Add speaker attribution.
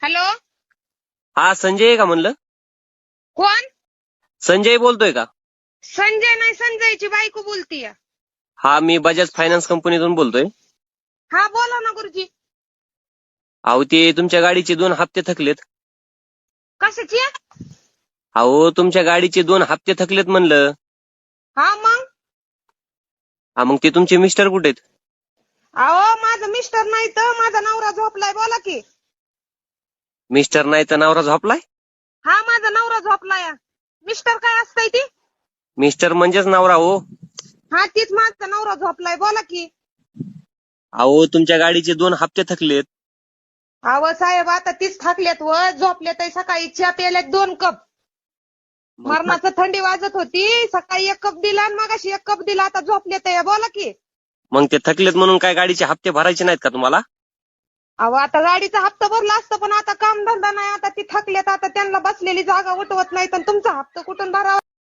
Speaker 1: Hello.
Speaker 2: हा संजय आहे का म्हणलं?
Speaker 1: कोण?
Speaker 2: संजय बोलतोय का?
Speaker 1: संजय नाही, संजयची बायको बोलतीय.
Speaker 2: हा मी बजाज फायनान्स कंपनीतून बोलतोय.
Speaker 1: हा बोला ना गुरुजी.
Speaker 2: अहो ते तुमच्या गाडीचे 2 हप्ते थकलेत.
Speaker 1: कशाची?
Speaker 2: अहो तुमच्या गाडीचे 2 हप्ते थकलेत म्हणलं.
Speaker 1: हा मग
Speaker 2: मग ते तुमचे मिस्टर कुठे आहेत?
Speaker 1: अहो माझं मिस्टर नाही तर माझा नवरा झोपलाय. बोला की.
Speaker 2: मिस्टर नाही तर नवरा झोपलाय?
Speaker 1: हा माझा नवरा झोपलाय. मिस्टर काय असतंय ती?
Speaker 2: मिस्टर म्हणजेच नवरा हो.
Speaker 1: हा तीच माझा नवरा झोपलाय. बोला की.
Speaker 2: अहो तुमच्या गाडीचे 2 हप्ते थकलेत.
Speaker 1: अहो साहेब आता तीच थाकल्यात व झोपल्यात. सकाळी चहा प्यायल्यात 2 कप.
Speaker 2: मग
Speaker 1: मरणाचं थंडी वाजत होती. सकाळी 1 कप दिला आणि मगाशी 1 कप दिला. आता झोपल्यात. बोला की.
Speaker 2: मग ते थकलेत म्हणून काय गाडीचे हप्ते भरायचे नाहीत का तुम्हाला?
Speaker 1: अहो आता गाडीचा हप्ता भरला असतं पण आता काम धंदा नाही. आता ती थकल्यात. आता त्यांना बसलेली जागा उठवत नाही तर तुमचा हप्ता कुठून भरावा?